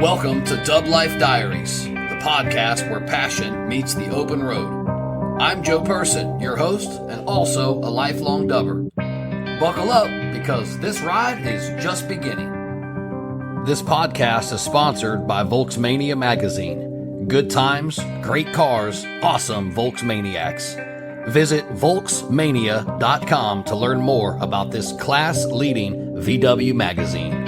Welcome to Dub Life Diaries, the podcast where passion meets the open road. I'm Joe Person, your host, and also a lifelong dubber. Buckle up, because this ride is just beginning. This podcast is sponsored by Volksmania Magazine. Good times, great cars, awesome Volksmaniacs. Visit Volksmania.com to learn more about this class-leading VW magazine.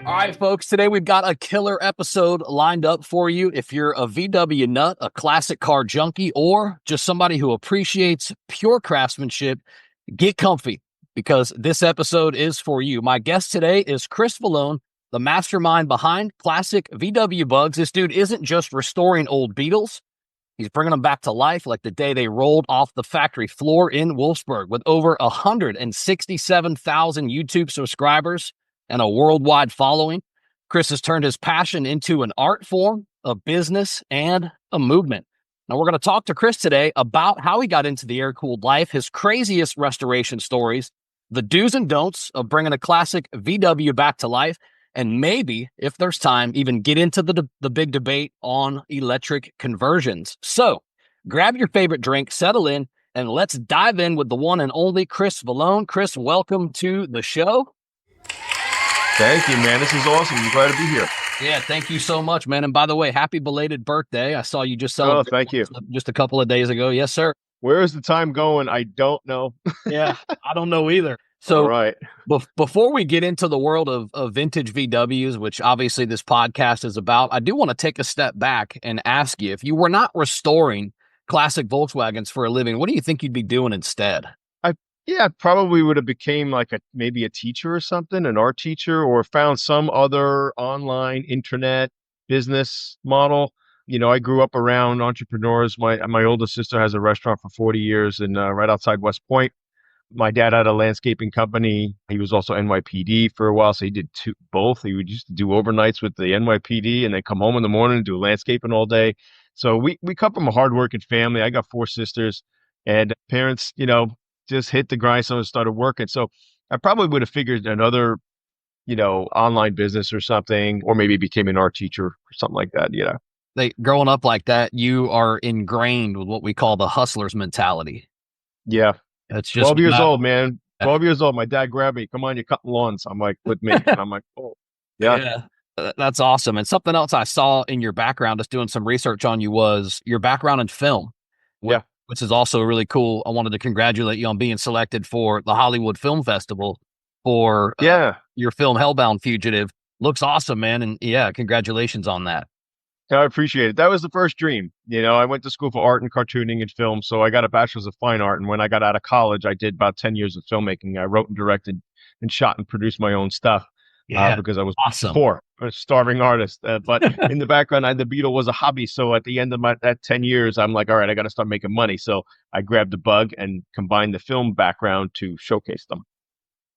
All right, folks, today we've got a killer episode lined up for you. If you're a VW nut, a classic car junkie, or just somebody who appreciates pure craftsmanship, get comfy, because this episode is for you. My guest today is Chris Vallone, the mastermind behind Classic VW Bugs. This dude isn't just restoring old Beetles. He's bringing them back to life like the day they rolled off the factory floor in Wolfsburg. With over 167,000 YouTube subscribers and a worldwide following, Chris has turned his passion into an art form, a business, and a movement. Now, we're going to talk to Chris today about how he got into the air-cooled life, his craziest restoration stories, the do's and don'ts of bringing a classic VW back to life, and maybe, if there's time, even get into the big debate on electric conversions. So, grab your favorite drink, settle in, and let's dive in with the one and only Chris Vallone. Chris, welcome to the show. Thank you, man. This is awesome. I'm glad to be here. Yeah, thank you so much, man. And by the way, happy belated birthday. I saw you just celebrated. Oh, thank you. Just a couple of days ago. Yes, sir. Where is the time going? I don't know. Yeah, I don't know either. So, all right. Before we get into the world of vintage VWs, which obviously this podcast is about, I do want to take a step back and ask you, if you were not restoring classic Volkswagens for a living, what do you think you'd be doing instead? I probably would have became like maybe a teacher or something, an art teacher, or found some other online internet business model. You know, I grew up around entrepreneurs. My oldest sister has a restaurant for 40 years and right outside West Point. My dad had a landscaping company. He was also NYPD for a while, so he did both. He would used to do overnights with the NYPD and then come home in the morning and do landscaping all day. So we come from a hardworking family. I got 4 sisters, and parents, just hit the grindstone and started working. So I probably would have figured another, online business or something, or maybe became an art teacher or something like that. Growing up like that, you are ingrained with what we call the hustler's mentality. Yeah. It's just 12 years old, man. 12 years old. My dad grabbed me. Come on, you're cutting lawns. I'm like, with me. And I'm like, oh, yeah. That's awesome. And something else I saw in your background, just doing some research on you, was your background in film. Yeah. Which is also really cool. I wanted to congratulate you on being selected for the Hollywood Film Festival for your film Hellbound Fugitive. Looks awesome, man. And yeah, congratulations on that. I appreciate it. That was the first dream. I went to school for art and cartooning and film. So I got a bachelor's of fine art. And when I got out of college, I did about 10 years of filmmaking. I wrote and directed and shot and produced my own stuff. Because I was poor, a starving artist. But in the background, the Beetle was a hobby. So at the end of that 10 years, I'm like, all right, I got to start making money. So I grabbed the bug and combined the film background to showcase them.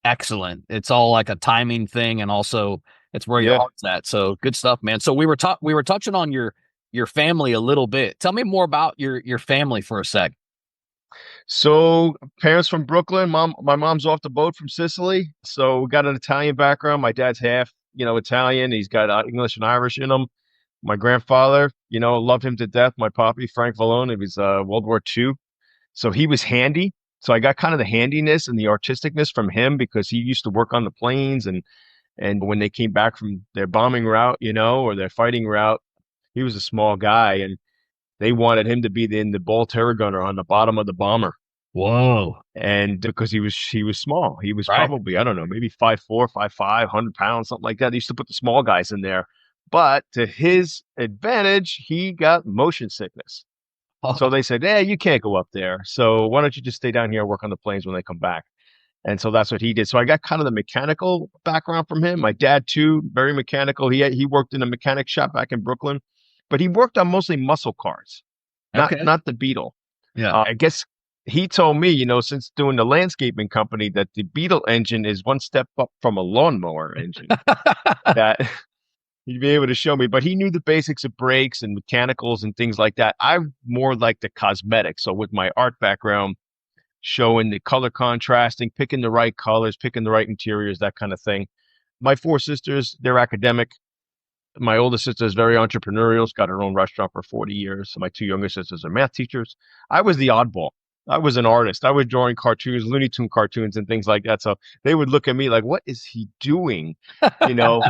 Excellent. It's all like a timing thing, and also it's where your heart's at. So good stuff, man. So we were touching on your family a little bit. Tell me more about your family for a sec. So parents from Brooklyn. My mom's off the boat from Sicily. So we got an Italian background. My dad's half, Italian. He's got English and Irish in him. My grandfather, loved him to death. My papi, Frank Vallone, he was World War II. So he was handy. So I got kind of the handiness and the artisticness from him, because he used to work on the planes. And when they came back from their bombing route, or their fighting route, he was a small guy. And they wanted him to be in the ball terror gunner on the bottom of the bomber. Whoa. And because he was small, he was probably, I don't know, maybe 5'4", 5'5", 100 pounds, something like that. They used to put the small guys in there. But to his advantage, he got motion sickness. Oh. So they said, you can't go up there. So why don't you just stay down here and work on the planes when they come back? And so that's what he did. So I got kind of the mechanical background from him. My dad, too, very mechanical. He worked in a mechanic shop back in Brooklyn. But he worked on mostly muscle cars, not the Beetle. Yeah. I guess he told me, since doing the landscaping company, that the Beetle engine is one step up from a lawnmower engine. That he'd be able to show me. But he knew the basics of brakes and mechanicals and things like that. I'm more like the cosmetics. So with my art background, showing the color contrasting, picking the right colors, picking the right interiors, that kind of thing. My 4 sisters, they're academic. My oldest sister is very entrepreneurial. She's got her own restaurant for 40 years. So my two younger sisters are math teachers. I was the oddball. I was an artist. I was drawing cartoons, Looney Tune cartoons and things like that. So they would look at me like, what is he doing? You know?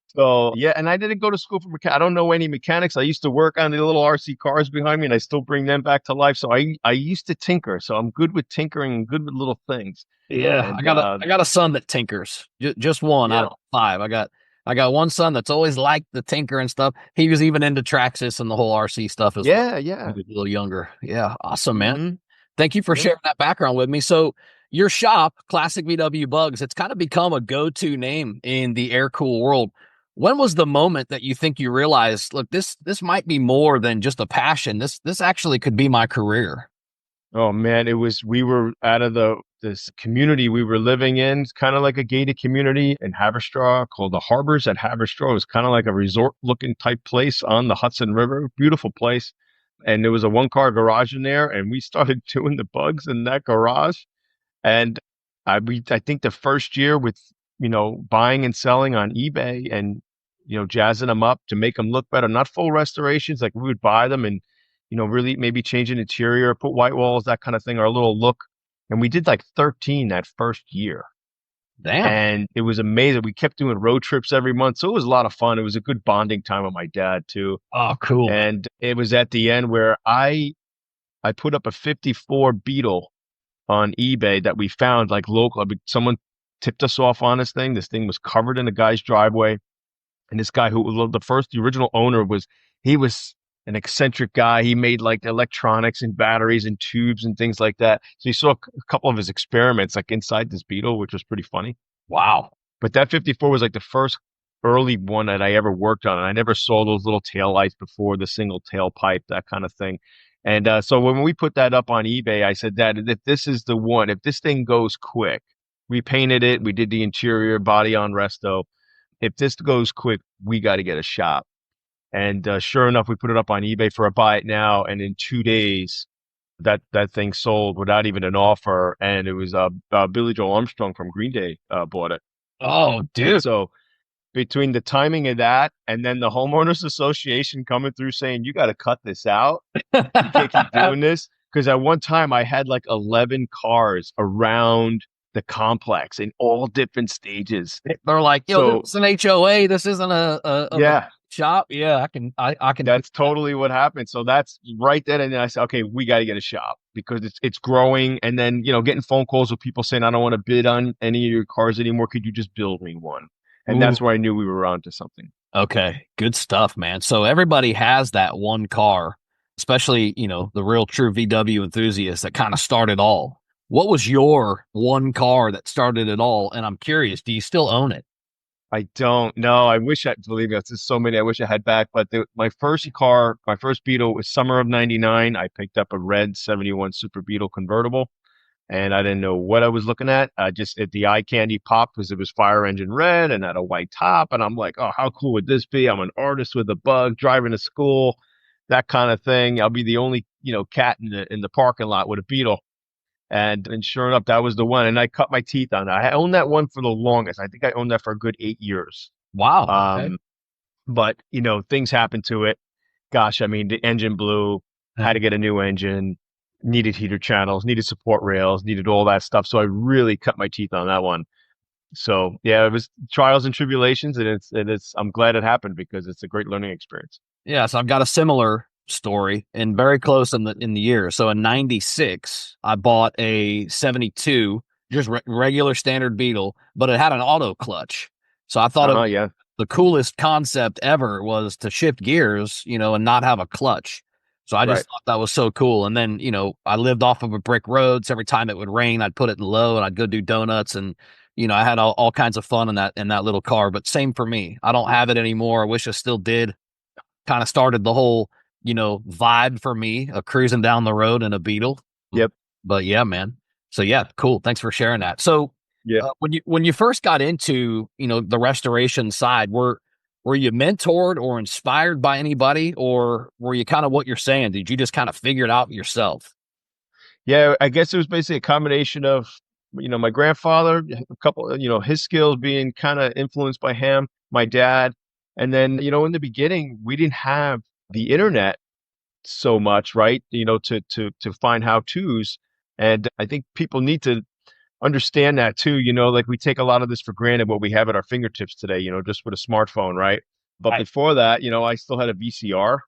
So yeah, and I didn't go to school for I don't know any mechanics. I used to work on the little RC cars behind me and I still bring them back to life. So I used to tinker. So I'm good with tinkering and good with little things. Yeah, And I got a son that tinkers. Just one out yeah, of five. I got one son that's always liked the tinker and stuff. He was even into Traxxas and the whole RC stuff as well. yeah, He yeah. was a little younger. Yeah, awesome, man. Hmm. Thank you for Yeah. sharing that background with me. So your shop, Classic VW Bugs, it's kind of become a go-to name in the air cool world. When was the moment that you think you realized, look, this might be more than just a passion. This actually could be my career. Oh man, we were out of this community we were living in, kind of like a gated community in Haverstraw called the Harbors at Haverstraw. It was kind of like a resort looking type place on the Hudson River. Beautiful place. And there was a one car garage in there, and we started doing the bugs in that garage. And I think the first year with, buying and selling on eBay and, jazzing them up to make them look better, not full restorations. Like we would buy them and, really maybe change an interior, put white walls, that kind of thing, or a little look. And we did like 13 that first year. Damn. And it was amazing. We kept doing road trips every month. So it was a lot of fun. It was a good bonding time with my dad too. Oh, cool, man. And it was at the end where I put up a 54 Beetle on eBay that we found like local. I mean, someone tipped us off on this thing. This thing was covered in a guy's driveway. And this guy who was the original owner he was an eccentric guy. He made like electronics and batteries and tubes and things like that. So you saw a couple of his experiments like inside this Beetle, which was pretty funny. Wow. But that 54 was like the first early one that I ever worked on. And I never saw those little tail lights before, the single tailpipe, that kind of thing. And so when we put that up on eBay, I said, Dad, if this is the one, if this thing goes quick, we painted it, we did the interior body on resto. If this goes quick, we got to get a shop. And sure enough, we put it up on eBay for a buy it now. And in 2 days, that thing sold without even an offer. And it was Billy Joel Armstrong from Green Day bought it. Oh, And dude. so between the timing of that and then the homeowners association coming through saying, you got to cut this out. You can't keep doing this. Because at one time I had like 11 cars around the complex in all different stages. They're like, yo, So this is an HOA. This isn't a legit yeah, shop. Yeah, I can see that's totally what happened. So that's right then. And then I said, okay, we got to get a shop because it's growing. And then, getting phone calls with people saying, I don't want to bid on any of your cars anymore. Could you just build me one? that. And Ooh. that's where I knew we were onto something. Okay, good stuff, man. So everybody has that one car, especially, the real true VW enthusiasts that kind of start it all. What was your one car that started it all? And I'm curious, do you still own it? I don't know. I wish believe me, there's so many I wish I had back. But my first car, my first Beetle was summer of '99. I picked up a red '71 Super Beetle convertible, and I didn't know what I was looking at. I just the eye candy popped because it was fire engine red and had a white top, and I'm like, oh, how cool would this be? I'm an artist with a bug driving to school, that kind of thing. I'll be the only cat in the parking lot with a Beetle. And sure enough, that was the one. And I cut my teeth on that. I owned that one for the longest. I think I owned that for a good 8 years. Wow. Okay. Um, but things happened to it. Gosh, I mean, the engine blew, had to get a new engine, needed heater channels, needed support rails, needed all that stuff. So I really cut my teeth on that one. So yeah, it was trials and tribulations, and I'm glad it happened because it's a great learning experience. Yeah, so I've got a similar story and very close in the year. So in '96, I bought a '72, just regular standard Beetle, but it had an auto clutch. So I thought Yeah, the coolest concept ever was to shift gears, and not have a clutch. So I right. just thought that was so cool. And then, I lived off of a brick road. So every time it would rain, I'd put it in low and I'd go do donuts. And, I had all kinds of fun in that little car. But same for me. I don't have it anymore. I wish I still did. Kind of started the whole, vibe for me of cruising down the road in a Beetle. Yep. But yeah, man. So yeah, cool. Thanks for sharing that. So Yeah. when you first got into the restoration side, were you mentored or inspired by anybody, or were you kind of what you're saying? Did you just kind of figure it out yourself? Yeah, I guess it was basically a combination of, my grandfather, a couple, his skills being kind of influenced by him, my dad, And then, in the beginning, we didn't have the internet so much, right? To find how-tos. And I think people need to understand that too. Like we take a lot of this for granted, what we have at our fingertips today, just with a smartphone, right? But Right. before that, I still had a VCR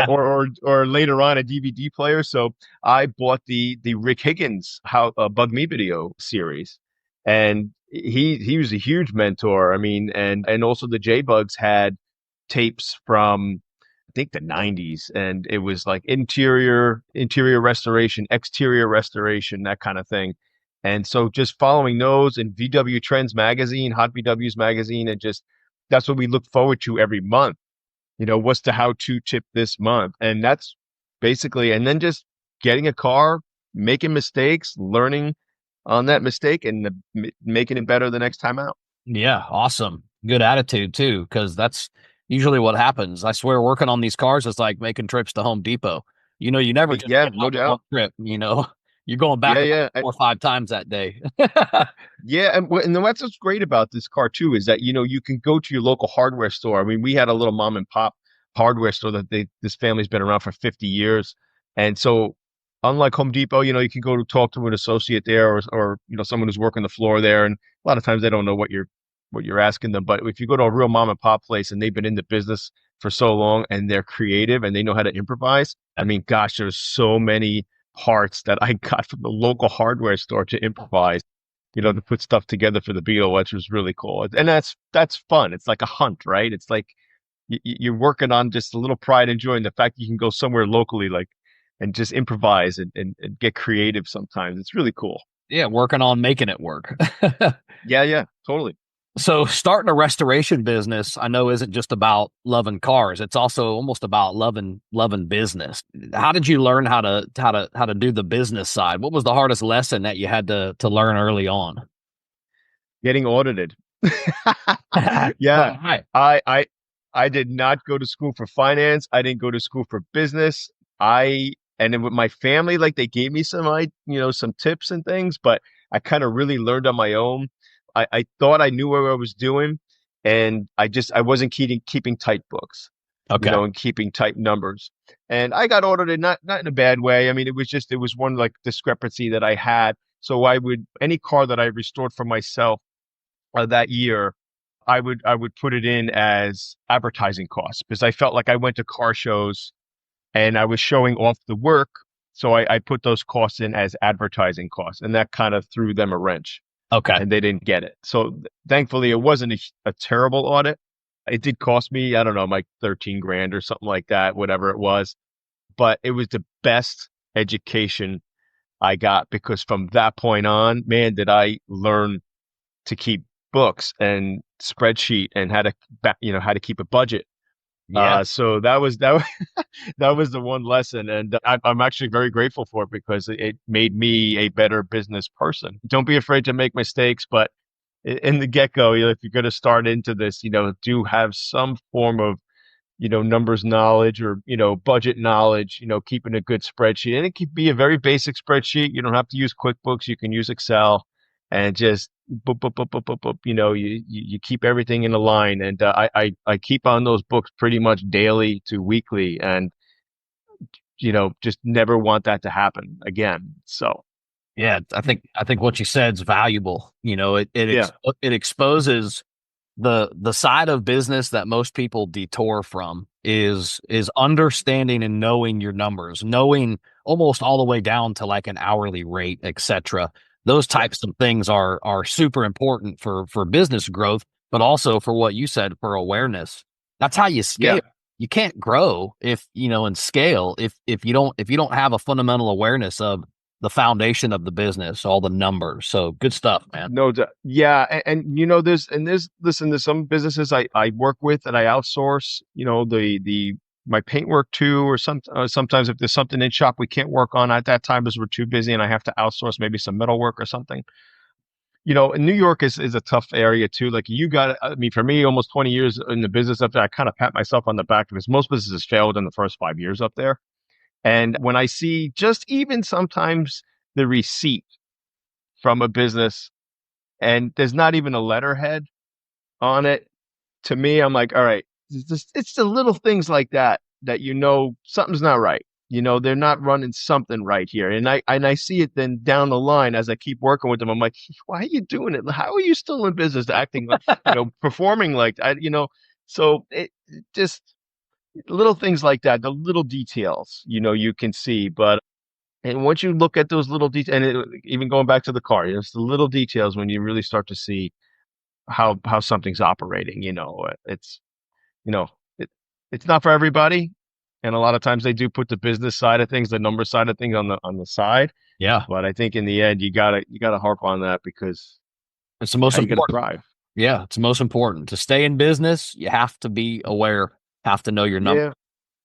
or later on a DVD player. So I bought the Rick Higgins How Bug Me Video series, and he was a huge mentor. I mean, and also the J Bugs had tapes from I think the 90s, and it was like interior restoration, exterior restoration, that kind of thing. And so just following those and VW Trends magazine, Hot VW's magazine, and just that's what we look forward to every month. What's the how-to tip this month? And that's basically, and then just getting a car, making mistakes, learning on that mistake, and making it better the next time out. Yeah, awesome. Good attitude too, because that's usually what happens. I swear, working on these cars is like making trips to Home Depot. You never just Yeah, go no out for one doubt. trip. You're going Yeah, back about yeah. 4 or 5 times that day. Yeah, and that's what's great about this car too is that you can go to your local hardware store. I mean, we had a little mom and pop hardware store that this family's been around for 50 years, and so unlike Home Depot, you can go to talk to an associate there or someone who's working the floor there, and a lot of times they don't know what you're asking them. But if you go to a real mom and pop place and they've been in the business for so long and they're creative and they know how to improvise, I mean, gosh, there's so many parts that I got from the local hardware store to improvise, to put stuff together for the Beetle, which was really cool. And that's fun. It's like a hunt, right? It's like you're working on just a little pride and joy in the fact that you can go somewhere locally, like, and just improvise and get creative sometimes. It's really cool. Yeah, working on making it work. Yeah, yeah, totally. So starting a restoration business, I know isn't just about loving cars. It's also almost about loving business. How did you learn how to do the business side? What was the hardest lesson that you had to learn early on? Getting audited. Yeah. Right. I I I did not go to school for finance. I didn't go to school for business. And then with my family, like they gave me some tips and things, but I kind of really learned on my own. I thought I knew what I was doing, and I wasn't keeping tight books, Okay. and keeping tight numbers. And I got audited, not in a bad way. I mean, it was one like discrepancy that I had. So any car that I restored for myself that year, I would put it in as advertising costs because I felt like I went to car shows and I was showing off the work. So I put those costs in as advertising costs, and that kind of threw them a wrench, Okay. and they didn't get it. So thankfully, it wasn't a terrible audit. It did cost me, I don't know, like 13 grand or something like that, whatever it was. But it was the best education I got because from that point on, man, did I learn to keep books and spreadsheet and how to keep a budget. Yeah. So that was that was the one lesson, and I'm actually very grateful for it because it made me a better business person. Don't be afraid to make mistakes, but in the get-go, if you're going to start into this, do have some form of numbers knowledge or, budget knowledge, keeping a good spreadsheet. And it could be a very basic spreadsheet. You don't have to use QuickBooks. You can use Excel and just boop, boop, boop, boop, boop, boop, you keep everything in a line. And I keep on those books pretty much daily to weekly and, just never want that to happen again. So, Yeah. I think what you said is valuable. yeah, It exposes the side of business that most people detour from is understanding and knowing your numbers, knowing almost all the way down to like an hourly rate, etc. Those yeah, types of things are super important for business growth, but also for what you said for awareness. That's how you yeah. scale. You can't grow if and scale if you don't have a fundamental awareness of the foundation of the business, all the numbers. So good stuff, man. No doubt. Yeah. Listen, there's some businesses I work with that I outsource, my paint work too, or sometimes if there's something in shop we can't work on at that time because we're too busy and I have to outsource maybe some metal work or something. And New York is a tough area too. Like I mean, for me, almost 20 years in the business up there, I kind of pat myself on the back because most businesses failed in the first 5 years up there. And when I see just even sometimes the receipt from a business and there's not even a letterhead on it, to me, I'm like, all right, it's the little things like that that something's not right. They're not running something right here. And I see it then down the line as I keep working with them. I'm like, why are you doing it? How are you still in business acting like, performing like I. So it just little things like that, the little details, you can see. But and once you look at those little details, and even going back to the car, it's the little details when you really start to see how something's operating. It's you know it it's not for everybody, and a lot of times they do put the business side of things, the number side of things on the side. Yeah, But I think in the end, you gotta harp on that because it's the most how you gotta important. thrive. Yeah, it's most important to stay in business. You have to be aware, have to know your number. Yeah,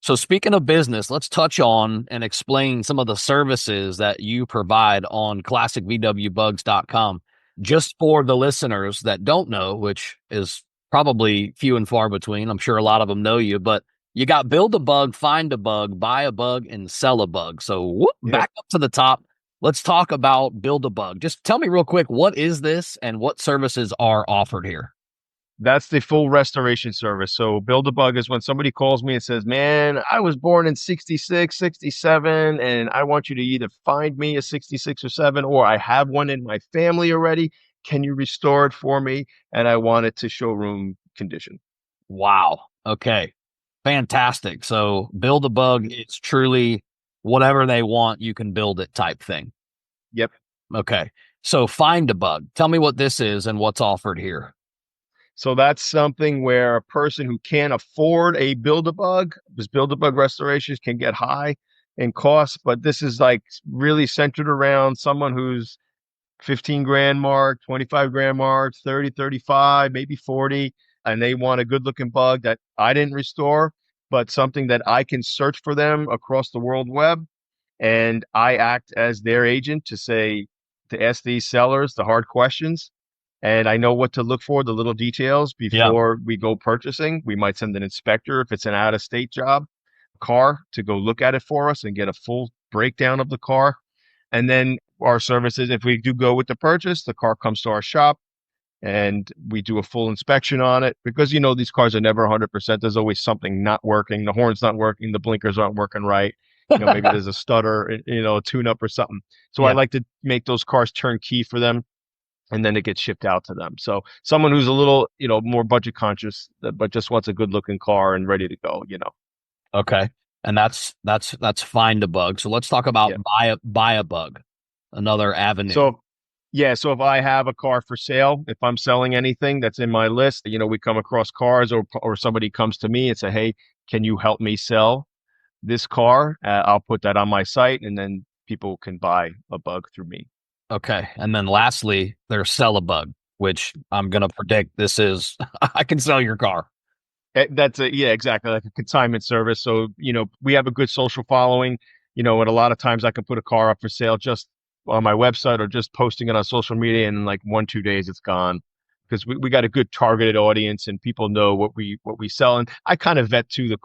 So, speaking of business, let's touch on and explain some of the services that you provide on classicvwbugs.com. Just for the listeners that don't know, which is probably few and far between. I'm sure a lot of them know you, but you got build a bug, find a bug, buy a bug, and sell a bug. So, yeah. back up to the top. Let's talk about build a bug. Just tell me real quick, what is this and what services are offered here? That's the full restoration service. So build a bug is when somebody calls me and says, "Man, I was born in 66, 67, and I want you to either find me a 66 or 7, or I have one in my family already. Can you restore it for me? And I want it to showroom condition." Wow. Okay. Fantastic. So build a bug, it's truly whatever they want, you can build it type thing. Yep. Okay. So find a bug. Tell me what this is and what's offered here. So that's something where a person who can't afford a build-a-bug, because build-a-bug restorations can get high in cost, but this is like really centered around someone who's 15 grand mark, 25 grand mark, 30, 35, maybe 40, and they want a good looking bug that I didn't restore, but something that I can search for them across the world web. And I act as their agent to ask these sellers the hard questions, and I know what to look for, the little details Yeah. before we go purchasing. We might send an inspector if it's an out of state job, car to go look at it for us and get a full breakdown of the car. And then our services, if we do go with the purchase, the car comes to our shop and we do a full inspection on it because these cars are never 100%. There's always something not working. The horn's not working, the blinkers aren't working right. Maybe there's a stutter, a tune up or something. So I Yeah. like to make those cars turnkey for them, and then it gets shipped out to them. So someone who's a little, more budget conscious, but just wants a good looking car and ready to go. Okay. And that's find a bug. So let's talk about Yeah. buy a bug. Another avenue. So yeah, so if I have a car for sale, if I'm selling anything that's in my list, we come across cars, or somebody comes to me and say, "Hey, can you help me sell this car?" I'll put that on my site, and then people can buy a bug through me. Okay. And then lastly, there's sell a bug, which I'm gonna predict this is I can sell your car. Yeah, exactly, like a consignment service. So, we have a good social following, and a lot of times I can put a car up for sale just on my website or just posting it on social media, and in like 1, 2 days it's gone because we got a good targeted audience and people know what we sell. And I kind of vet to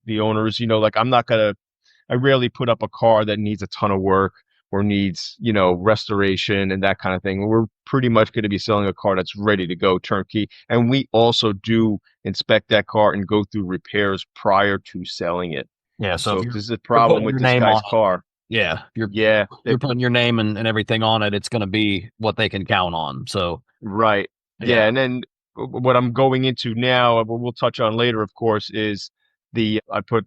the owners, like I rarely put up a car that needs a ton of work or needs, restoration and that kind of thing. We're pretty much going to be selling a car that's ready to go turnkey. And we also do inspect that car and go through repairs prior to selling it. Yeah. So So if if there's a you're problem putting with your this name guy's on it, car, yeah, yeah, you're putting your name and everything on it, it's gonna be what they can count on. So right. yeah. Yeah. And then what I'm going into now, what we'll touch on later, of course, is I put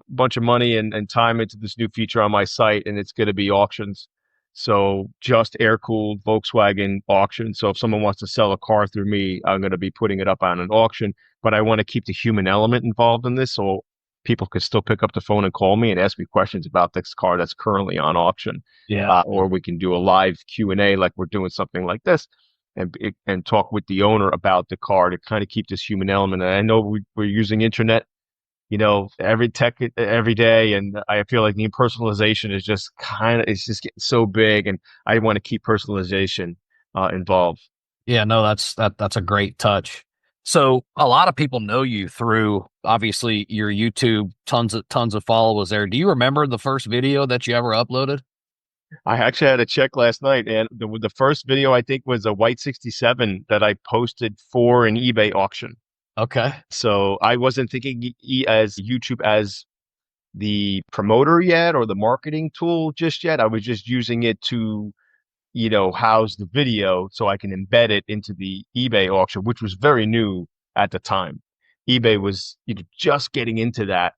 bunch of money and time into this new feature on my site, and it's going to be auctions. So just air cooled Volkswagen auction. So if someone wants to sell a car through me, I'm going to be putting it up on an auction. But I want to keep the human element involved in this, so people could still pick up the phone and call me and ask me questions about this car that's currently on auction. Yeah. Or we can do a live Q&A like we're doing something like this. And talk with the owner about the car to kind of keep this human element. And I know we're using internet, every tech every day. And I feel like the personalization is just it's just getting so big. And I want to keep personalization involved. Yeah, no, that's a great touch. So a lot of people know you through obviously your YouTube, tons of followers there. Do you remember the first video that you ever uploaded? I actually had a check last night, and the first video I think was a white 67 that I posted for an eBay auction. Okay. So I wasn't thinking as YouTube as the promoter yet or the marketing tool just yet. I was just using it to, house the video so I can embed it into the eBay auction, which was very new at the time. eBay was, just getting into that.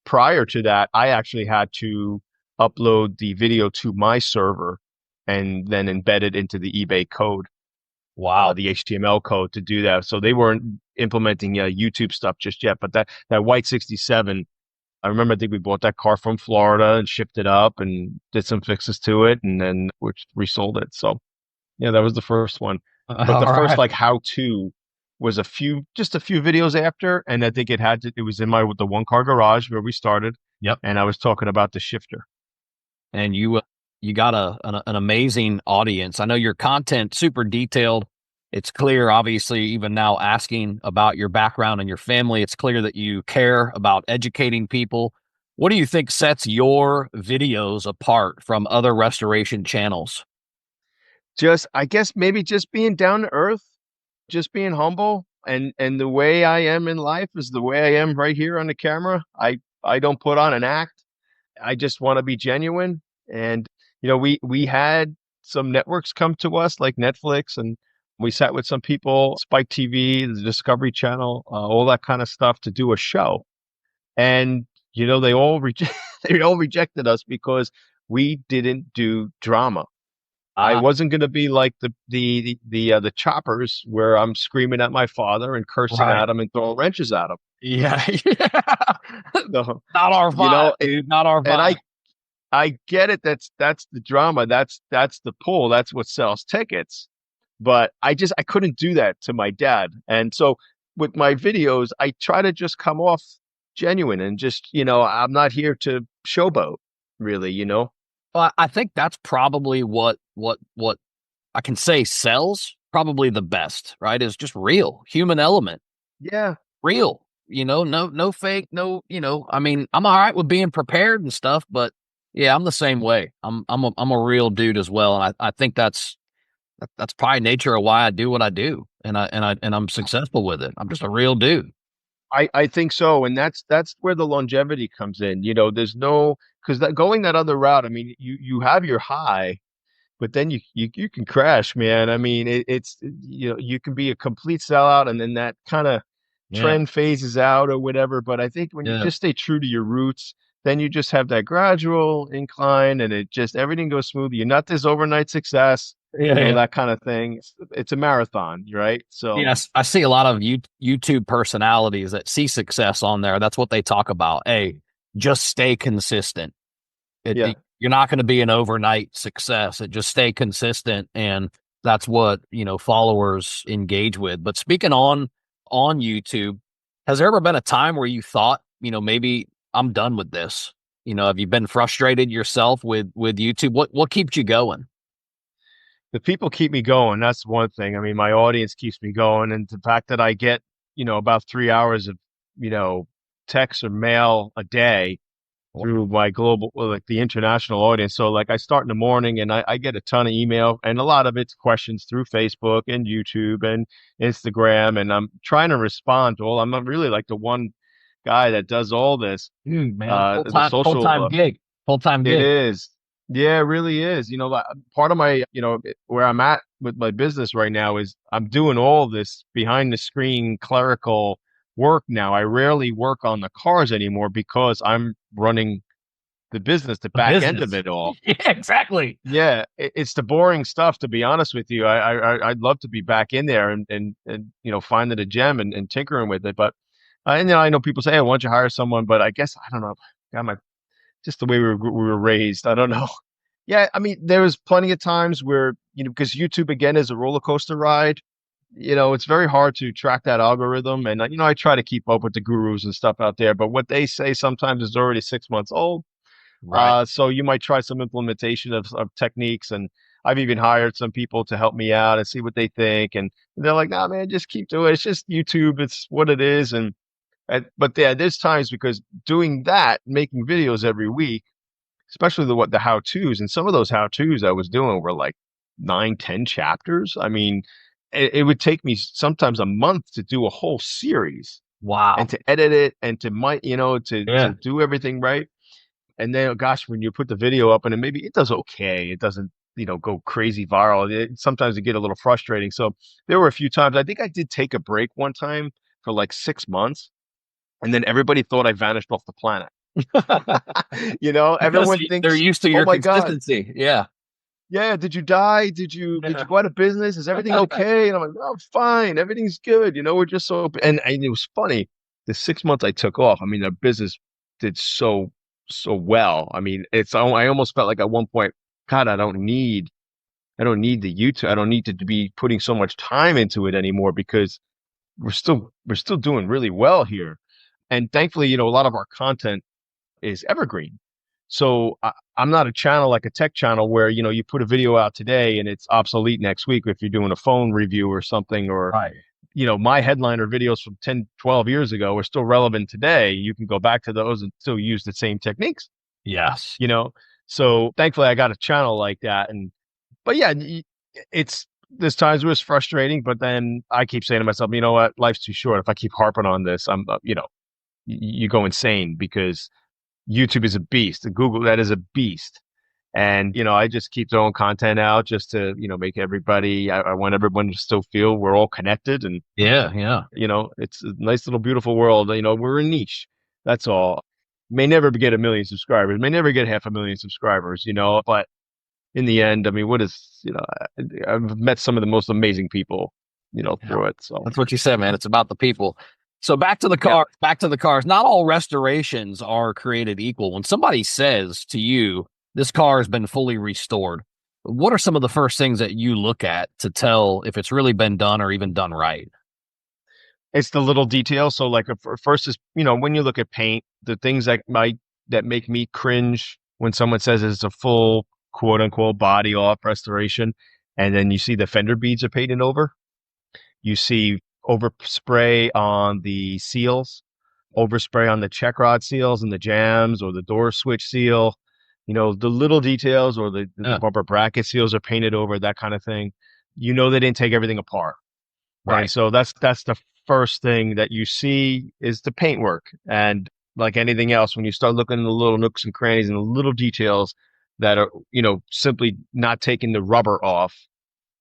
Prior to that, I actually had to upload the video to my server and then embed it into the eBay code, Wow. the HTML code to do that. So they weren't implementing YouTube stuff just yet. But that white 67, I remember, I think we bought that car from Florida and shipped it up and did some fixes to it, and then we resold it. So yeah, that was the first one. But All the first right. like how to was just a few videos after, and I think it was in the one car garage where we started, Yep. and I was talking about the shifter. And you got an amazing audience. I know your content super detailed. It's clear, obviously, even now asking about your background and your family, it's clear that you care about educating people. What do you think sets your videos apart from other restoration channels? Just I guess maybe just being down to earth, just being humble, and the way I am in life is the way I am right here on the camera. I don't put on an act. I just want to be genuine. And we had some networks come to us like Netflix, and we sat with some people, Spike TV, the Discovery Channel, all that kind of stuff to do a show. And they all they all rejected us because we didn't do drama. I Uh, wasn't going to be like the choppers where I'm screaming at my father and cursing right. at him and throwing wrenches at him. Yeah. Yeah. So, Not our vibe, it, dude. Not our and vibe. I get it. That's the drama. That's the pull. That's what sells tickets. But I couldn't do that to my dad. And so with my videos, I try to just come off genuine and just, I'm not here to showboat, really. Well, I think that's probably what I can say sells probably the best, right? Is just real human element, Yeah. real. No fake, no. I mean, I'm all right with being prepared and stuff, but yeah, I'm the same way. I'm a real dude as well, and I think that's probably nature of why I do what I do, and I'm successful with it. I'm just a real dude. I think so, and that's where the longevity comes in. There's no because that going that other route. I mean, you have your high, but then you can crash, man. I mean, it's you can be a complete sellout, and then that kind of Yeah, trend phases out or whatever. But I think when you yeah, just stay true to your roots, then you just have that gradual incline, and it just everything goes smoothly. You're not this overnight success, yeah, yeah. that kind of thing. It's a marathon, right? So Yes, I see a lot of YouTube personalities that see success on there. That's what they talk about. Hey, just stay consistent. yeah. You're not going to be an overnight success. It just stay consistent, and that's what followers engage with. But speaking on YouTube, has there ever been a time where you thought, maybe I'm done with this? Have you been frustrated yourself with YouTube? What keeps you going? The people keep me going. That's one thing. I mean, my audience keeps me going, and the fact that I get, about 3 hours of, you know, text or mail a day through my global, well, like the international audience. So, like, I start in the morning, and I get a ton of email, and a lot of it's questions through Facebook and YouTube and Instagram, and I'm trying to respond to all. I'm not really like the one guy that does all this, Dude, man, the social. full time It gig. is. Yeah, it really is. Like, part of my, where I'm at with my business right now is I'm doing all this behind the screen clerical work now. I rarely work on the cars anymore because I'm running the business, the A back end of business. it all. Yeah, exactly. Yeah, it's the boring stuff, to be honest with you. I'd love to be back in there and finding a gem and tinkering with it. But I know people say, hey, why don't you hire someone? But I guess I don't know. God, my just the way we were raised. I don't know. Yeah, I mean, there was plenty of times where, because YouTube again is a roller coaster ride. It's very hard to track that algorithm. And, I try to keep up with the gurus and stuff out there, but what they say sometimes is already 6 months old. Right. So you might try some implementation of techniques. And I've even hired some people to help me out and see what they think. And they're like, nah, man, just keep doing it. It's just YouTube. It's what it is. But yeah, there's times because doing that, making videos every week, especially the how-tos, and some of those how-tos I was doing were like 9, 10 chapters. I mean, it would take me sometimes a month to do a whole series and Wow. to edit it and to to Yeah. do everything right. And then, gosh, when you put the video up and maybe it does okay, it doesn't, go crazy viral. Sometimes it get a little frustrating. So there were a few times, I think I did take a break one time for like 6 months, and then everybody thought I vanished off the planet. Because Everyone they're thinks, used to oh your my God, consistency. Yeah. yeah, did you die? Did you Yeah. go out of business? Is everything okay? And I'm like, oh, fine, everything's good. We're just and it was funny. The 6 months I took off, I mean, the business did so well. I mean, I almost felt like at one point, God, I don't need the YouTube. I don't need to be putting so much time into it anymore because we're still doing really well here. And thankfully, a lot of our content is evergreen. So I'm not a channel like a tech channel where, you put a video out today and it's obsolete next week if you're doing a phone review or something, or, Right. my headliner videos from 10, 12 years ago are still relevant today. You can go back to those and still use the same techniques, Yes. you know? So thankfully I got a channel like that. But yeah, it's, there's times where it's frustrating, but then I keep saying to myself, you know what? Life's too short. If I keep harping on this, you go insane because YouTube is a beast. Google, that is a beast. And, I just keep throwing content out just to, make I want everyone to still feel we're all connected. And, Yeah. Yeah. it's a nice little beautiful world. We're a niche. That's all. May never get a million subscribers, may never get 500,000 subscribers, but in the end, I mean, what is, I've met some of the most amazing people, Yeah. through it. So, That's what you said, man. It's about the people. So back to the yeah. car, back to the cars. Not all restorations are created equal. When somebody says to you, this car has been fully restored, what are some of the first things that you look at to tell if it's really been done or even done right? It's the little details. So like first is, when you look at paint, the things that make me cringe when someone says it's a full quote unquote body off restoration, and then you see the fender beads are painted over. You see overspray on the seals, overspray on the check rod seals and the jams or the door switch seal. The little details, or the Yeah. bumper bracket seals are painted over, that kind of thing. They didn't take everything apart. And Right. so that's the first thing that you see is the paintwork. And like anything else, when you start looking in the little nooks and crannies and the little details that are, simply not taking the rubber off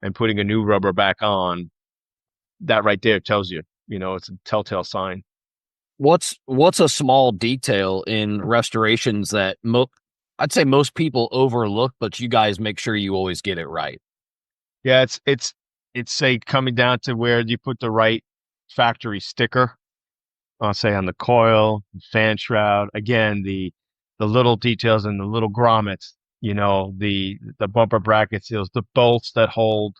and putting a new rubber back on, that right there tells you, it's a telltale sign. What's a small detail in restorations that I'd say most people overlook, but you guys make sure you always get it right? Yeah, it's say coming down to where you put the right factory sticker, I'll say on the coil, fan shroud. Again, the little details and the little grommets, the bumper bracket seals, the bolts that hold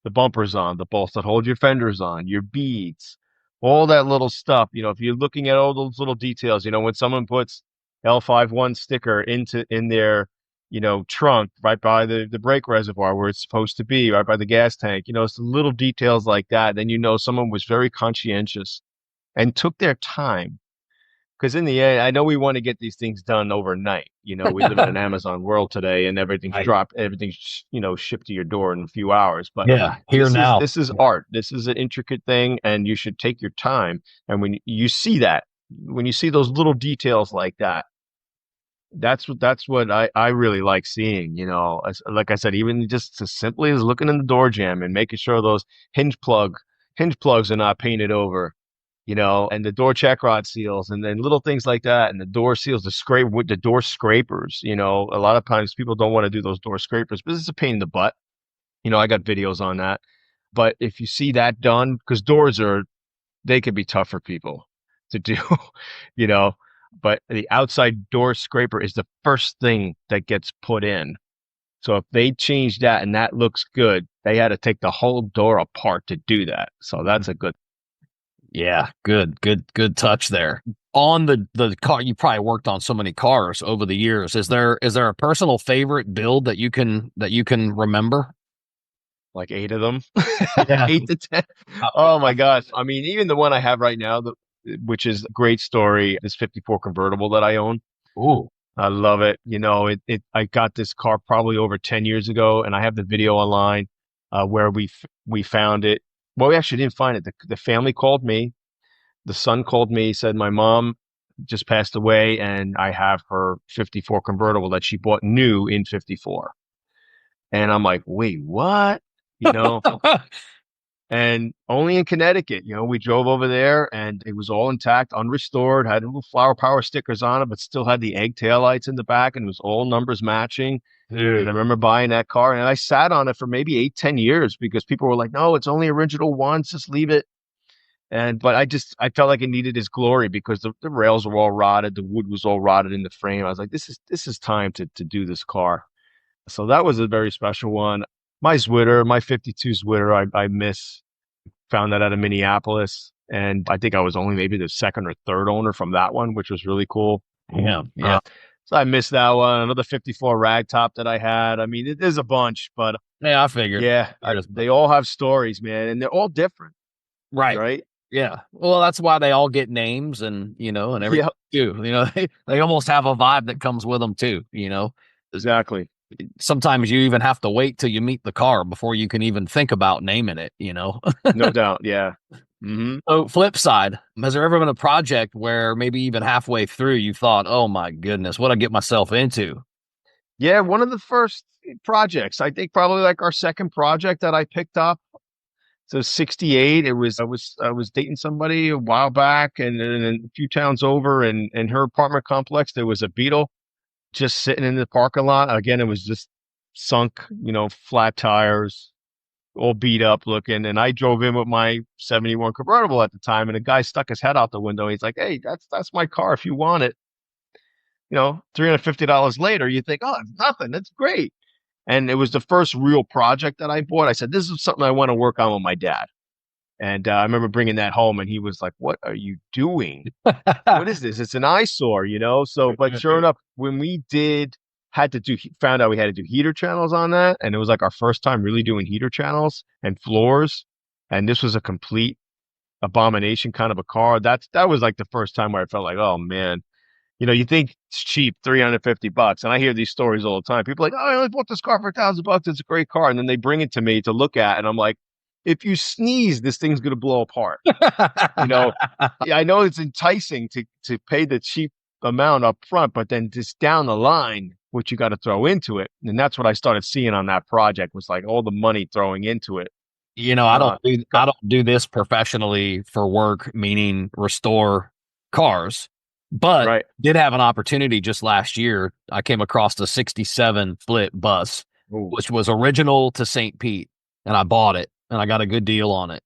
the bumpers on, the bolts that hold your fenders on, your beads, all that little stuff. If you're looking at all those little details, when someone puts L51 sticker in their, trunk right by the brake reservoir where it's supposed to be, right by the gas tank, it's the little details like that. Then someone was very conscientious and took their time. Because in the end, I know we want to get these things done overnight. We live in an Amazon world today, and Right. everything's shipped to your door in a few hours. But Yeah. Here this is now. this is art. This is an intricate thing, and you should take your time. And when you see those little details like that, that's what I really like seeing. Like I said, even just as simply as looking in the door jamb and making sure those hinge plugs are not painted over, and the door check rod seals, and then little things like that, and the door seals, the door scrapers. A lot of times people don't want to do those door scrapers, but it's a pain in the butt. I got videos on that. But if you see that done, because they could be tough for people to do, you know, but the outside door scraper is the first thing that gets put in. So if they change that and that looks good, they had to take the whole door apart to do that. So that's a good. Yeah, good touch there. On the car, you probably worked on so many cars over the years. Is there a personal favorite build that you can remember? Like 8 of them, Yeah. 8 to 10. Oh my gosh. I mean, even the one I have right now, which is a great story, this 54 convertible that I own. Ooh. I love it. I got this car probably over 10 years ago, and I have the video online where we found it. Well, we actually didn't find it. The family called me. The son called me, said my mom just passed away, and I have her 54 convertible that she bought new in 54. And I'm like, wait, what? You know, and only in Connecticut, we drove over there and it was all intact, unrestored, had little flower power stickers on it, but still had the egg taillights in the back and it was all numbers matching. And I Dude. remember buying that car and I sat on it for maybe 8, 10 years because people were like, no, it's only original once, just leave it. But I felt like it needed its glory because the rails were all rotted, the wood was all rotted in the frame. I was like, this is time to do this car. So that was a very special one. My Zwitter, my 52 Zwitter, I miss. Found that out of Minneapolis. And I think I was only maybe the second or third owner from that one, which was really cool. Yeah, Uh, yeah, so I missed that one. Another 54 ragtop that I had. I mean, there's a bunch, but yeah. I figured. yeah, Figured as they much. all have stories, man, and they're all different, Right. right? Yeah. Well, that's why they all get names and everything Yeah, too. They almost have a vibe that comes with them too. exactly. Sometimes you even have to wait till you meet the car before you can even think about naming it. No doubt. Yeah. Hmm. So, flip side, has there ever been a project where maybe even halfway through you thought, oh my goodness, what I get myself into? Yeah, one of the first projects, I think probably like our second project that I picked up. So 68, I was dating somebody a while back and a few towns over and in her apartment complex there was a Beetle just sitting in the parking lot. Again, it was just sunk, flat tires, all beat up looking. And I drove in with my 71 convertible at the time and a guy stuck his head out the window. He's like, "Hey, that's my car if you want it." $350 later, you think, "Oh, it's nothing. That's great." And it was the first real project that I bought. I said, "This is something I want to work on with my dad." And I remember bringing that home, and he was like, "What are you doing? What is this? It's an eyesore." So, but sure enough, when we found out we had to do heater channels on that, and it was like our first time really doing heater channels and floors. And this was a complete abomination kind of a car. That was like the first time where I felt like, oh man, you think it's cheap, $350. And I hear these stories all the time. People are like, oh, I only bought this car for $1,000. It's a great car. And then they bring it to me to look at. And I'm like, if you sneeze, this thing's going to blow apart. You know, yeah, I know it's enticing to pay the cheap amount up front, but then just down the line, what you got to throw into it. And that's what I started seeing on that project was like all the money throwing into it. I don't Uh, do got, this professionally for work, meaning restore cars, but right. did have an opportunity just last year. I came across a 67 Flit bus, Oh, which was original to St. Pete, and I bought it and I got a good deal on it.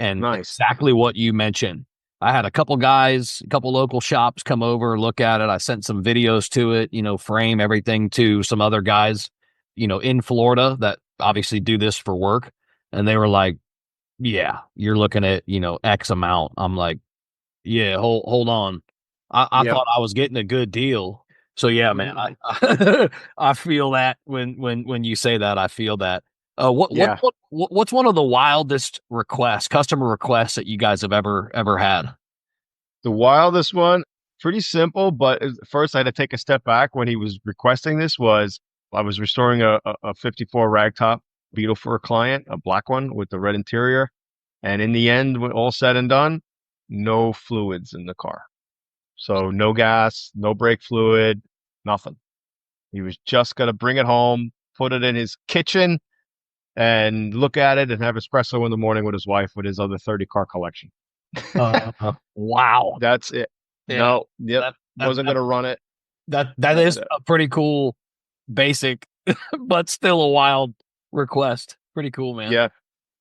And nice. exactly what you mentioned. I had a couple guys, a couple local shops come over, look at it. I sent some videos to it, frame everything to some other guys, in Florida that obviously do this for work. And they were like, yeah, you're looking at, X amount. I'm like, yeah, hold on. I Yep. thought I was getting a good deal. So yeah, man, Mhm. I feel that when you say that, I feel that. Yeah. What's one of the wildest customer requests that you guys have ever had? The wildest one, pretty simple, but first I had to take a step back when he was requesting this was I was restoring a 54 ragtop Beetle for a client, a black one with the red interior. And in the end, when all said and done, no fluids in the car. So no gas, no brake fluid, nothing. He was just going to bring it home, put it in his kitchen and look at it and have espresso in the morning with his wife with his other 30 car collection. Wow. That's it. Yeah. No, yep. That that Wasn't that gonna run it. that That was is it. a pretty cool basic, but still a wild request. Pretty cool, man. Yeah.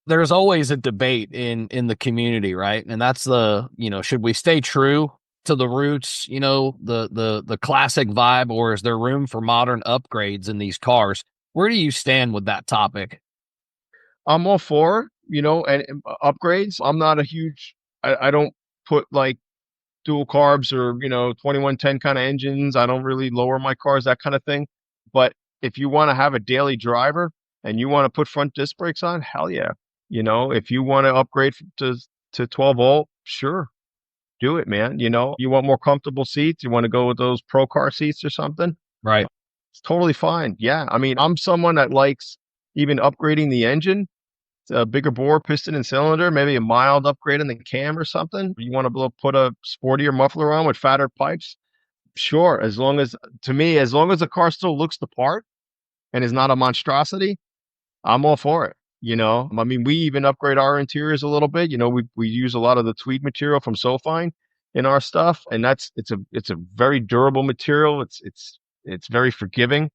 There's always a debate in the community, right? And that's should we stay true to the roots, the classic vibe, or is there room for modern upgrades in these cars? Where do you stand with that topic? I'm all for, and upgrades. I'm not a huge I don't put like dual carbs or, 2110 kind of engines. I don't really lower my cars, that kind of thing. But if you want to have a daily driver and you want to put front disc brakes on, hell yeah. If you want to upgrade to 12 volt, sure, do it, man. You want more comfortable seats, you want to go with those pro car seats or something. Right. It's totally fine. Yeah. I mean, I'm someone that likes even upgrading the engine a bigger bore, piston and cylinder, maybe a mild upgrade in the cam or something. You want to put a sportier muffler on with fatter pipes? Sure, as long as to me, as long as the car still looks the part and is not a monstrosity, I'm all for it. I mean, we even upgrade our interiors a little bit. We use a lot of the tweed material from Sofine in our stuff, and it's a very durable material. It's very forgiving.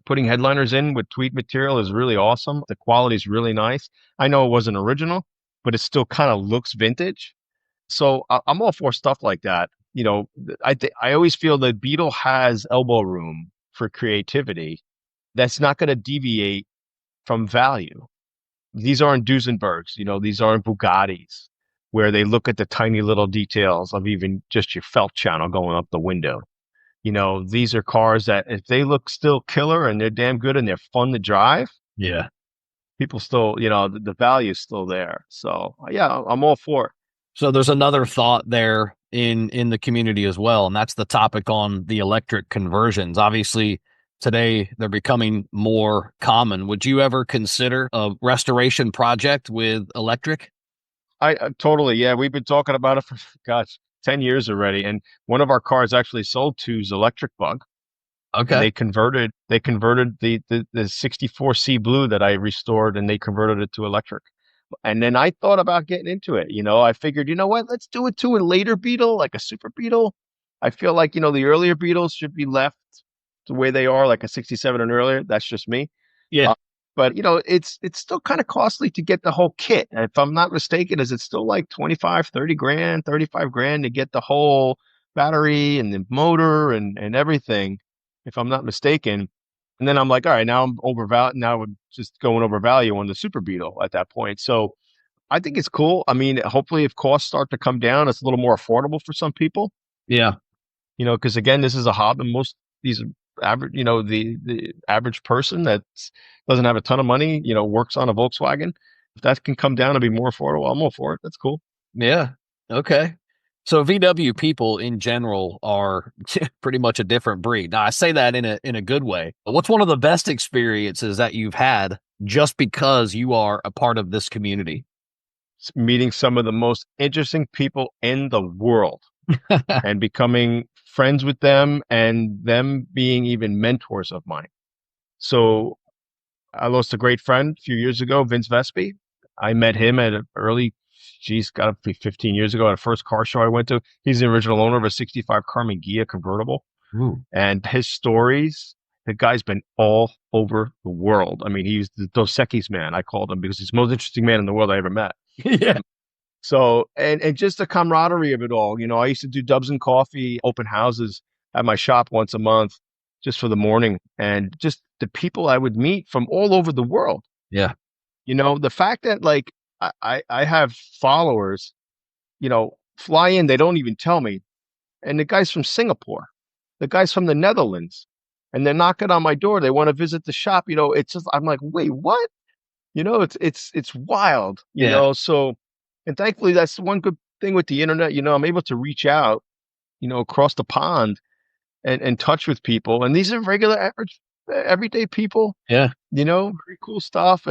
Putting headliners in with tweed material is really awesome. The quality is really nice. I know it wasn't original, but it still kind of looks vintage. So I'm all for stuff like that. I always feel that Beetle has elbow room for creativity. That's not going to deviate from value. These aren't Duesenbergs, these aren't Bugattis, where they look at the tiny little details of even just your felt channel going up the window. These are cars that if they look still killer and they're damn good and they're fun to drive, Yeah. people still, the value is still there. So yeah, I'm all for it. So there's another thought there in the community as well, and that's the topic on the electric conversions. Obviously, today they're becoming more common. Would you ever consider a restoration project with electric? I totally, yeah. We've been talking about it for, gosh, 10 years already. And one of our cars actually sold to's electric bug, and Okay. they converted the 64C Blue that I restored, and they converted it to electric. And then I thought about getting into it. I figured, you know what, let's do it to a later Beetle, like a Super Beetle. I feel like, the earlier Beetles should be left the way they are, like a 67 and earlier. That's just me. Yeah. Uh, but it's still kind of costly to get the whole kit. And if I'm not mistaken, is it still like 25, 30 grand, 35 grand to get the whole battery and the motor and everything, if I'm not mistaken. And then I'm like, all right, now I'm overvalued. Now I'm just going over value on the Super Beetle at that point. So I think it's cool. I mean, hopefully, if costs start to come down, it's a little more affordable for some people. Yeah. Because again, this is a hobby. Most these average, the average person that doesn't have a ton of money, works on a Volkswagen. If that can come down and be more affordable, I'm all for it. That's cool. Yeah. Okay. So VW people in general are pretty much a different breed. Now I say that in a good way. But what's one of the best experiences that you've had just because you are a part of this community? Meeting some of the most interesting people in the world and becoming friends with them and them being even mentors of mine. So I lost a great friend a few years ago, Vince Vespi. I met him at an early, geez, got to be 15 years ago at a first car show I went to. He's the original owner of a 65 Carmen Ghia convertible. Ooh. And his stories, the guy's been all over the world. I mean, he's the Dos Equis man, I called him, because he's the most interesting man in the world I ever met. Yeah. So, and just the camaraderie of it all. I used to do Dubs and Coffee open houses at my shop once a month just for the morning, and just the people I would meet from all over the world. Yeah. The fact that like I have followers, fly in, they don't even tell me. And the guy's from Singapore, the guy's from the Netherlands, and they're knocking on my door. They want to visit the shop. It's just, I'm like, wait, what? It's wild, Yeah. so, and thankfully that's the one good thing with the internet. I'm able to reach out, across the pond and touch with people. And these are regular average everyday people, Yeah. very cool stuff.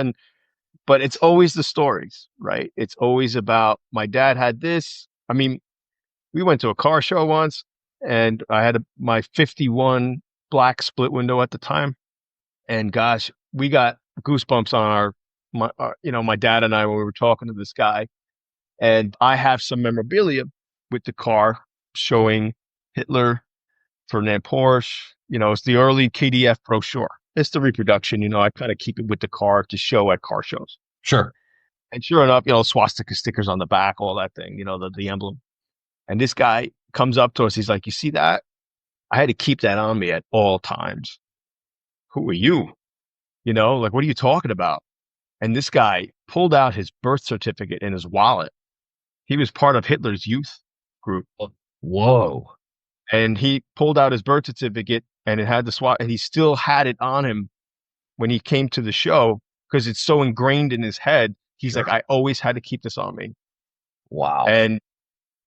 But it's always the stories, right? It's always about my dad had this. I mean, we went to a car show once and I had my 51 black split window at the time. And gosh, we got goosebumps on my dad and I when we were talking to this guy. And I have some memorabilia with the car showing Hitler, Ferdinand Porsche. It's the early KDF brochure. It's the reproduction. I kind of keep it with the car to show at car shows. Sure. And sure enough, swastika stickers on the back, all that thing, the emblem. And this guy comes up to us. He's like, "You see that? I had to keep that on me at all times. Who are you? Like, what are you talking about?" And this guy pulled out his birth certificate in his wallet. He was part of Hitler's youth group. Whoa. And he pulled out his birth certificate and it had the swat, and he still had it on him when he came to the show because it's so ingrained in his head. He's Sure. like, I always had to keep this on me. Wow. And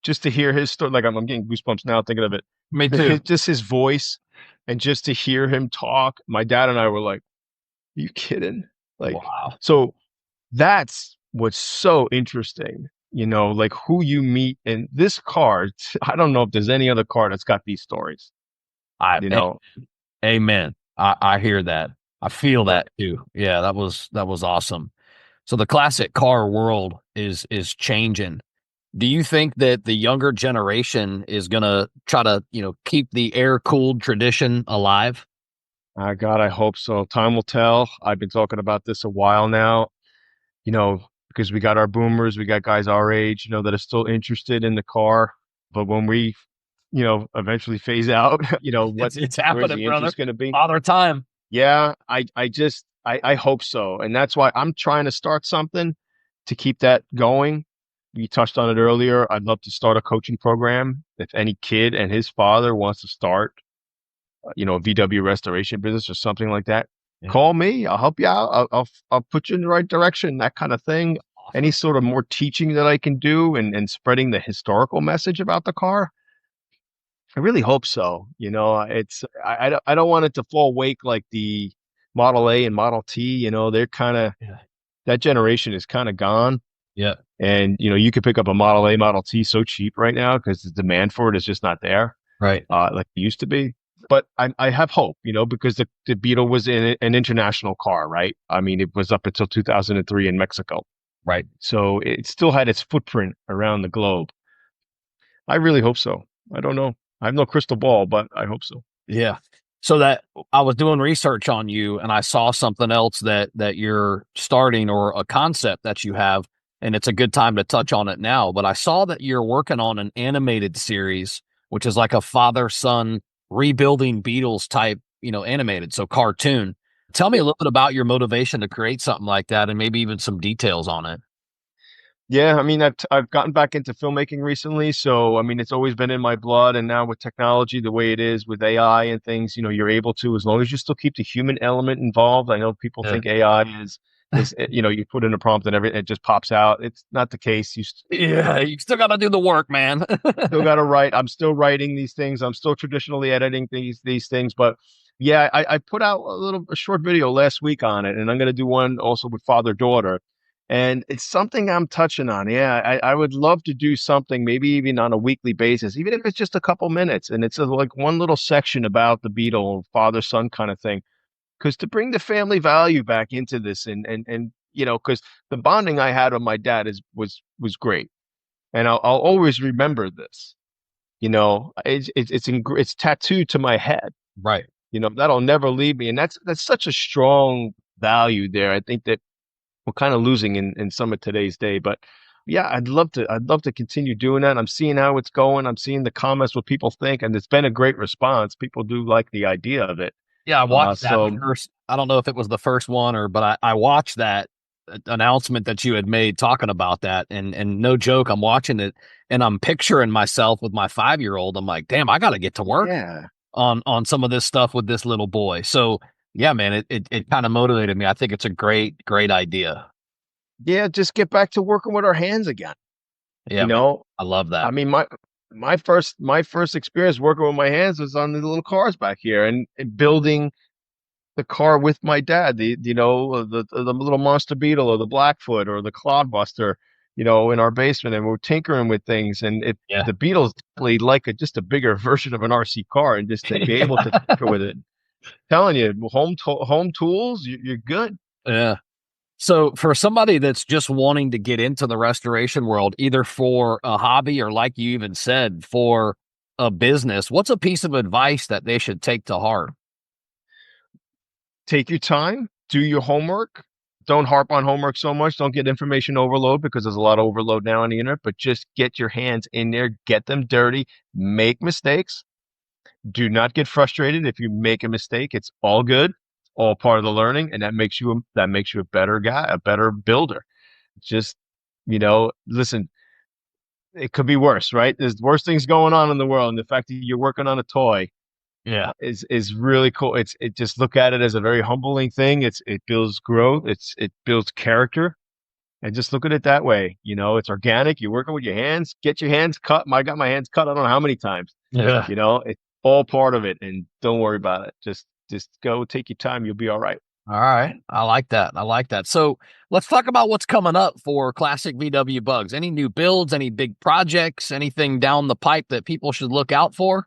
just to hear his story, like I'm getting goosebumps now thinking of it. Me too. Just his voice and just to hear him talk, my dad and I were like, are you kidding? Like, Wow. so That's what's so interesting. Like who you meet in this car. I don't know if there's any other car that's got these stories. I You know, Amen. I hear that. I feel right. that too. Yeah, that was awesome. So the classic car world is changing. Do you think that the younger generation is gonna try to, keep the air cooled tradition alive? God, I hope so. Time will tell. I've been talking about this a while now, because we got our boomers, we got guys our age, that are still interested in the car. But when we, eventually phase out, It's where's happening, the brother. interest going to be? Father time. Yeah, I hope so. And that's why I'm trying to start something to keep that going. You touched on it earlier. I'd love to start a coaching program. If any kid and his father wants to start, a VW restoration business or something like that, Yeah. call me. I'll help you out. I'll put you in the right direction, that kind of thing. Any Awesome. sort of more teaching that I can do and spreading the historical message about the car. I really hope so. I don't want it to fall wake like the Model A and Model T. They're kind of Yeah. that generation is kind of gone. Yeah. And you could pick up a Model A, Model T so cheap right now because the demand for it is just not there, Right. like it used to be. But I have hope, because the Beetle was an international car, right? I mean, it was up until 2003 in Mexico, Right. so it still had its footprint around the globe. I really hope so. I don't know. I have no crystal ball, but I hope so. Yeah. So that I was doing research on you and I saw something else that you're starting or a concept that you have, and it's a good time to touch on it now. But I saw that you're working on an animated series, which is like a father-son rebuilding Beatles type, animated, so cartoon. Tell me a little bit about your motivation to create something like that and maybe even some details on it. Yeah, I mean, I've gotten back into filmmaking recently, so I mean, it's always been in my blood, and now with technology the way it is with AI and things, you're able to, as long as you still keep the human element involved. I know people Yeah. think AI is you put in a prompt and everything it just pops out. It's not the case. You Yeah, you still got to do the work, man. still got to write. I'm still writing these things. I'm still traditionally editing these things, but yeah, I put out a short video last week on it, and I'm going to do one also with father daughter, and it's something I'm touching on. Yeah, I would love to do something, maybe even on a weekly basis, even if it's just a couple minutes, and it's like one little section about the Beetle, father son kind of thing, because to bring the family value back into this, and because the bonding I had with my dad was great, and I'll always remember this. It's tattooed to my head. Right. That'll never leave me, and that's such a strong value there. I think that we're kind of losing in some of today's day, but yeah, I'd love to continue doing that. I'm seeing how it's going. I'm seeing the comments, what people think, and it's been a great response. People do like the idea of it. Yeah, I watched that So first. I don't know if it was the first one but I watched that announcement that you had made talking about that, and no joke, I'm watching it and I'm picturing myself with my 5-year-old. I'm like, damn, I got to get to work yeah, on some of this stuff with this little boy. So yeah, man, it kind of motivated me. I think it's a great idea. yeah, just get back to working with our hands again. Yeah, You man, know, I love I that. mean, my first experience working with my hands was on the little cars back here and building the car with my dad, the little Monster Beetle or the Blackfoot or the Clodbuster, in our basement, and we're tinkering with things. And if Yeah. the Beetle's definitely like just a bigger version of an RC car, and just to be able to tinker with it, telling you, home tools, you're good. Yeah. So for somebody that's just wanting to get into the restoration world, either for a hobby or like you even said, for a business, what's a piece of advice that they should take to heart? Take your time, do your homework. Don't harp on homework so much. Don't get information overload because there's a lot of overload now on the internet, but just get your hands in there, get them dirty, make mistakes. Do not get frustrated if you make a mistake. It's all good, all part of the learning, and that makes you a better guy, a better builder. Just, listen, it could be worse, right? There's worse things going on in the world, and the fact that you're working on a toy Yeah. is really cool. It just look at it as a very humbling thing. It builds growth. It builds character, and just look at it that way. It's organic. You're working with your hands. Get your hands cut. I got my hands cut. I don't know how many times. Yeah. It's all part of it, and don't worry about it. Just go take your time. You'll be all right. All right. I like that. I like that. So let's talk about what's coming up for classic VW bugs. Any new builds, any big projects, anything down the pipe that people should look out for?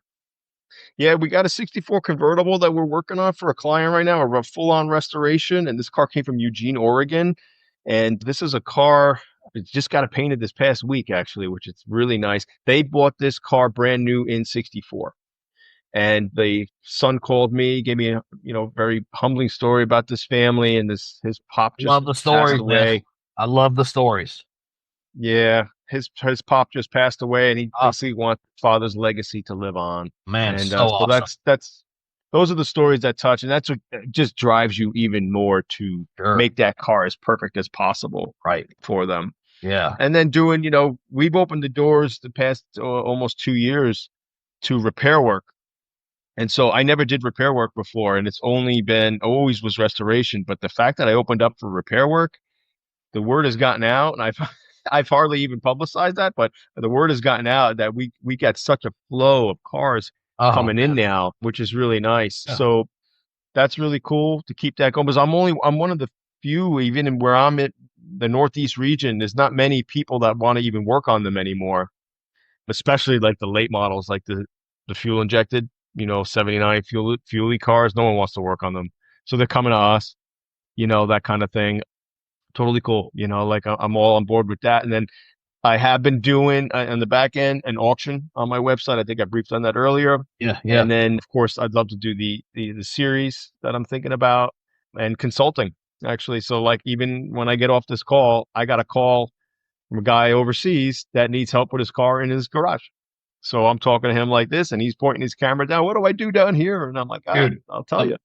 Yeah, we got a 64 convertible that we're working on for a client right now, a full-on restoration. And this car came from Eugene, Oregon. And this is a car, it just got it painted this past week, actually, which is really nice. They bought this car brand new in 64. And the son called me, gave me a very humbling story about this family, and this his pop just Love the passed stories, man. away. I love the stories. Yeah, his pop just passed away, and he Oh, basically wants father's legacy to live on. man, And so so awesome. that's those are the stories that touch, and that's what just drives you even more to Sure. make that car as perfect as possible, right, for them. Yeah. And then doing, we've opened the doors the past almost 2 years to repair work. And so I never did repair work before, and it's only been always was restoration. But the fact that I opened up for repair work, the word has gotten out, and I've I've hardly even publicized that, but the word has gotten out that we got such a flow of cars Oh, coming in man. now, which is really nice. Yeah. So that's really cool to keep that going. Because I'm one of the few, even in where I'm at the Northeast region, there's not many people that want to even work on them anymore, especially like the late models, like the fuel injected, 79 fuely cars. No one wants to work on them, so they're coming to us, that kind of thing. Totally cool. Like I'm all on board with that. And then I have been doing on the back end an auction on my website. I think I briefed on that earlier. Yeah. Yeah. And then of course I'd love to do the series that I'm thinking about, and consulting actually. So like even when I get off this call, I got a call from a guy overseas that needs help with his car in his garage. So I'm talking to him like this, and he's pointing his camera down. What do I do down here? And I'm like, Dude. I'll tell you.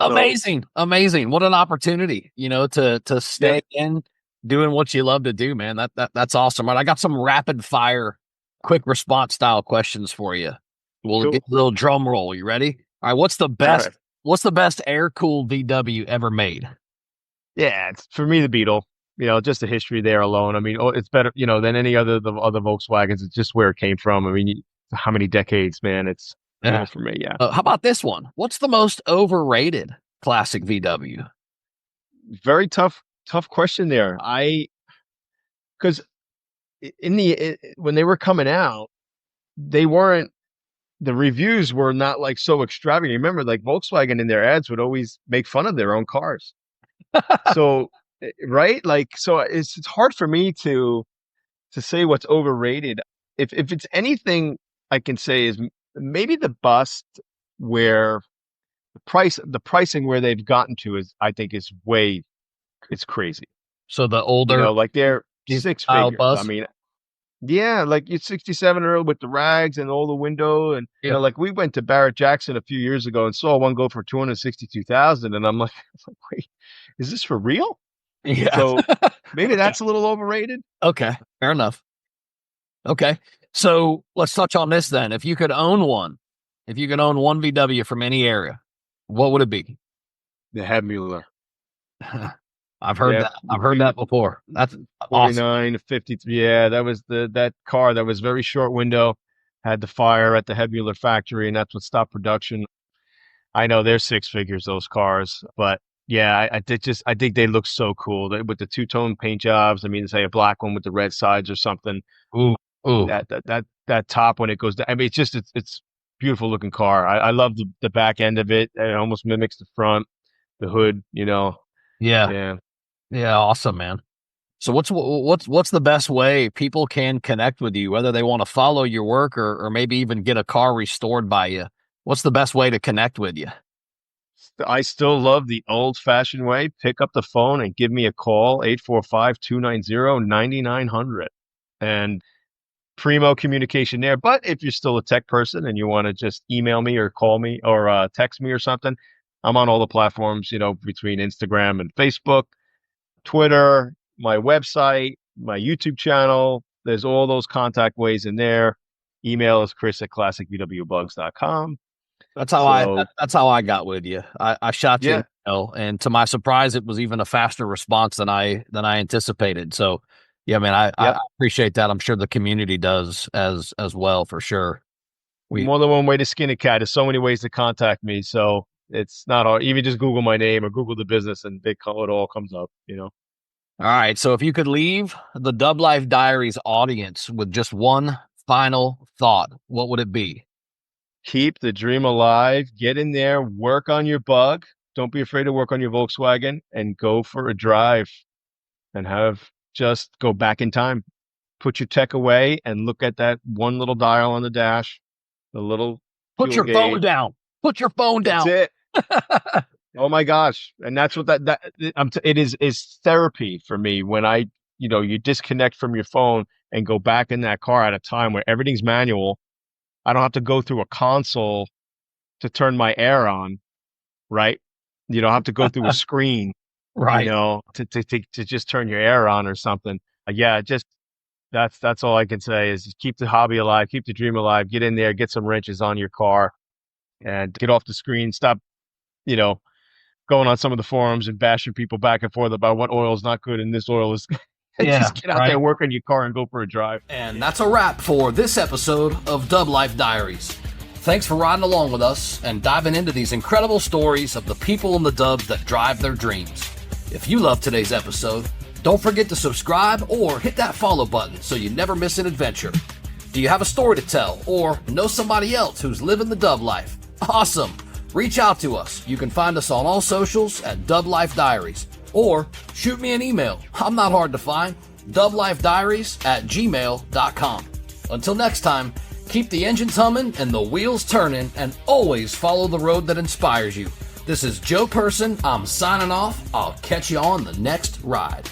So Amazing. Amazing. What an opportunity, to yeah, stay in doing what you love to do, man. That's awesome. Right. I got some rapid fire, quick response style questions for you. We'll get cool. a little drum roll. You ready? All right. All right. What's the best air cooled VW ever made? Yeah, it's for me the Beetle. Just the history there alone. I mean, it's better, than any other the other Volkswagens. It's just where it came from. I mean, how many decades, man? It's Yeah. for me. Yeah, How about this one? What's the most overrated classic VW? very tough question there. Because when they were coming out, they weren't the reviews were not like so extravagant. Remember, like Volkswagen in their ads would always make fun of their own cars. So, right, like so it's hard for me to say what's overrated. If it's anything I can say is maybe the bust where the pricing where they've gotten to is I think is way it's crazy. So the older Like they're six style figures. I bus. mean, yeah, like you're 67 early with the rags and all the window and Yeah. like we went to Barrett Jackson a few years ago and saw one go for 262,000 and I'm like, wait, is this for real? Yeah. So maybe that's a little overrated. Okay. Fair enough. Okay. So let's touch on this then. If you could own one VW from any area, what would it be? The Head Mueller. I've heard Yeah, that. I've heard that before. That's awesome. 49 to 53. Yeah, that was that car that was very short window, had the fire at the Hebmuller factory, and that's what stopped production. I know they're six figures, those cars, but yeah, I think they look so cool with the two-tone paint jobs. I mean, say a black one with the red sides or something. Ooh, ooh, That top when it goes down. I mean, it's beautiful looking car. I love the back end of it. It almost mimics the front, the hood. yeah, Yeah. yeah, awesome, man. So what's the best way people can connect with you, whether they want to follow your work or maybe even get a car restored by you? What's the best way to connect with you? I still love the old fashioned way. Pick up the phone and give me a call, 845-290-9900. And primo communication there. But if you're still a tech person and you want to just email me or call me or text me or something, I'm on all the platforms, between Instagram and Facebook, Twitter, my website, my YouTube channel. There's all those contact ways in there. Email is chris@classicvwbugs.com. So, That's how I got with you. I shot you an yeah, email, and to my surprise, it was even a faster response than I anticipated. So, yeah, man, I yep. appreciate that. I'm sure the community does as well for sure. We More than one way to skin a cat. There's so many ways to contact me. So It's not hard. Even just Google my name or Google the business and it all comes up, you know. All right. So if you could leave the Dub Life Diaries audience with just one final thought, what would it be? Keep the dream alive. Get in there, work on your bug. Don't be afraid to work on your Volkswagen and go for a drive and just go back in time. Put your tech away and look at that one little dial on the dash, the little Put fuel your phone gauge. down. Put your phone That's down. it. Oh my gosh. And that's what it is therapy for me when you disconnect from your phone and go back in that car at a time where everything's manual. I don't have to go through a console to turn my air on, right? You don't have to go through a screen, Right. to just turn your air on or something. Yeah, just that's all I can say is just keep the hobby alive, keep the dream alive, get in there, get some wrenches on your car and get off the screen. Stop, you know, going on some of the forums and bashing people back and forth about what oil is not good and this oil is. Yeah. Just get out there, work on your car, and go for a drive. And that's a wrap for this episode of Dub Life Diaries. Thanks for riding along with us and diving into these incredible stories of the people in the dubs that drive their dreams. If you love today's episode, don't forget to subscribe or hit that follow button so you never miss an adventure. Do you have a story to tell or know somebody else who's living the dub life? Awesome! Reach out to us. You can find us on all socials at Dub Life Diaries or shoot me an email. I'm not hard to find. dublifediaries@gmail.com. Until next time, keep the engines humming and the wheels turning and always follow the road that inspires you. This is Joe Person. I'm signing off. I'll catch you on the next ride.